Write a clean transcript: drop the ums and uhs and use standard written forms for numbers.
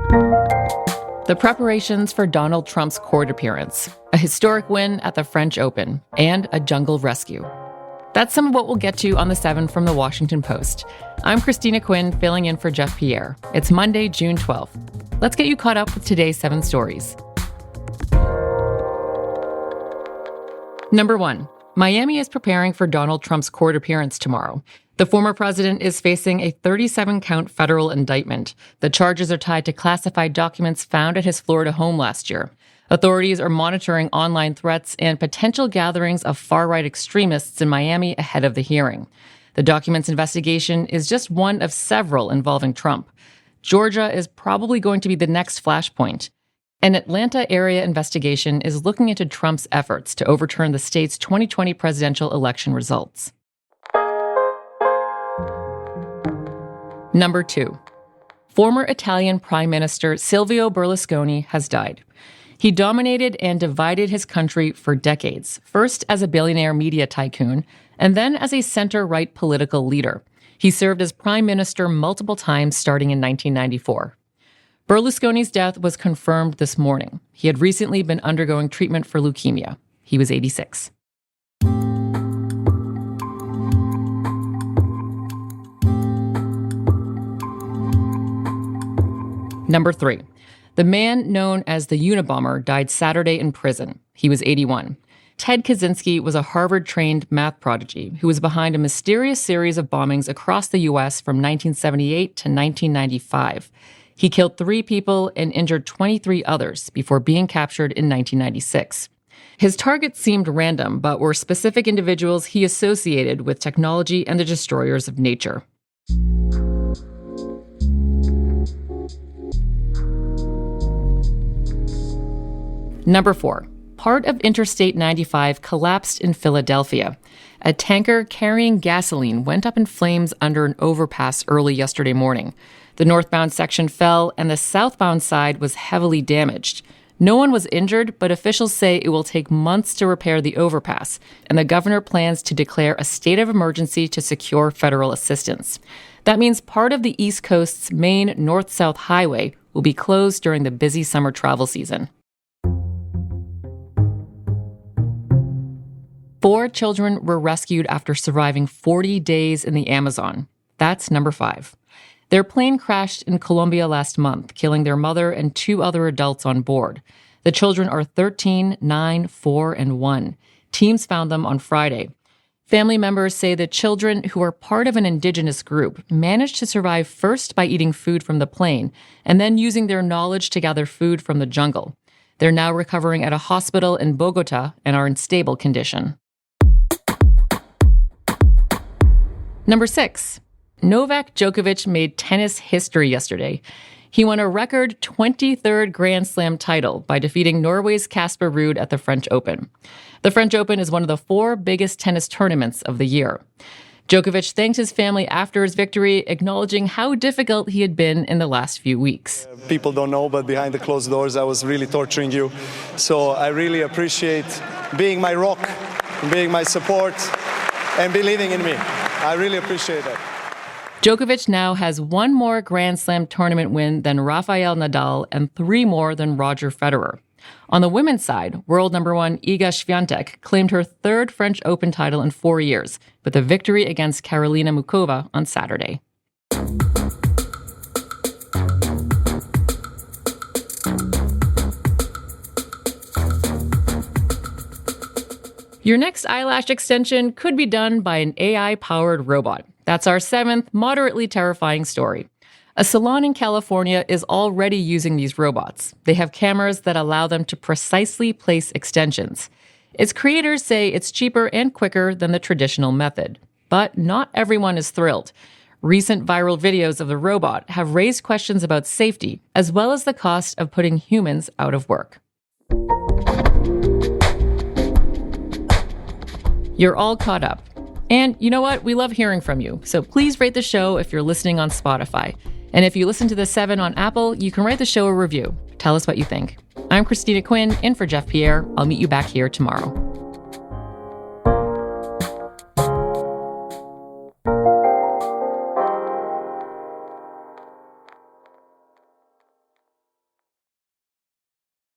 The preparations for Donald Trump's court appearance, a historic win at the French Open, and a jungle rescue. That's some of what we'll get to on the 7 from the Washington Post. I'm Christina Quinn, filling in for Jeff Pierre. It's Monday, June 12th. Let's get you caught up with today's 7 stories. Number 1, Miami is preparing for Donald Trump's court appearance tomorrow. The former president is facing a 37-count federal indictment. The charges are tied to classified documents found at his Florida home last year. Authorities are monitoring online threats and potential gatherings of far-right extremists in Miami ahead of the hearing. The documents investigation is just one of several involving Trump. Georgia is probably going to be the next flashpoint. An Atlanta area investigation is looking into Trump's efforts to overturn the state's 2020 presidential election results. Number 2, former Italian Prime Minister Silvio Berlusconi has died. He dominated and divided his country for decades, first as a billionaire media tycoon, and then as a center-right political leader. He served as prime minister multiple times starting in 1994. Berlusconi's death was confirmed this morning. He had recently been undergoing treatment for leukemia. He was 86. Number 3, the man known as the Unabomber died Saturday in prison. He was 81. Ted Kaczynski was a Harvard-trained math prodigy who was behind a mysterious series of bombings across the U.S. from 1978 to 1995. He killed 3 people and injured 23 others before being captured in 1996. His targets seemed random, but were specific individuals he associated with technology and the destroyers of nature. Number 4, part of Interstate 95 collapsed in Philadelphia. A tanker carrying gasoline went up in flames under an overpass early yesterday morning. The northbound section fell, and the southbound side was heavily damaged. No one was injured, but officials say it will take months to repair the overpass, and the governor plans to declare a state of emergency to secure federal assistance. That means part of the East Coast's main north-south highway will be closed during the busy summer travel season. 4 children were rescued after surviving 40 days in the Amazon. That's number 5. Their plane crashed in Colombia last month, killing their mother and 2 other adults on board. The children are 13, 9, 4, and 1. Teams found them on Friday. Family members say the children, who are part of an indigenous group, managed to survive first by eating food from the plane and then using their knowledge to gather food from the jungle. They're now recovering at a hospital in Bogota and are in stable condition. Number 6, Novak Djokovic made tennis history yesterday. He won a record 23rd Grand Slam title by defeating Norway's Casper Ruud at the French Open. The French Open is one of the 4 biggest tennis tournaments of the year. Djokovic thanked his family after his victory, acknowledging how difficult he had been in the last few weeks. People don't know, but behind the closed doors, I was really torturing you. So I really appreciate being my rock, being my support, and believing in me. I really appreciate that. Djokovic now has 1 more Grand Slam tournament win than Rafael Nadal and 3 more than Roger Federer. On the women's side, world number 1 Iga Swiatek claimed her 3rd French Open title in 4 years, with a victory against Karolina Muchova on Saturday. Your next eyelash extension could be done by an AI-powered robot. That's our 7th moderately terrifying story. A salon in California is already using these robots. They have cameras that allow them to precisely place extensions. Its creators say it's cheaper and quicker than the traditional method. But not everyone is thrilled. Recent viral videos of the robot have raised questions about safety, as well as the cost of putting humans out of work. You're all caught up. And you know what? We love hearing from you. So please rate the show if you're listening on Spotify. And if you listen to the 7 on Apple, you can write the show a review. Tell us what you think. I'm Christina Quinn, in for Jeff Pierre. I'll meet you back here tomorrow.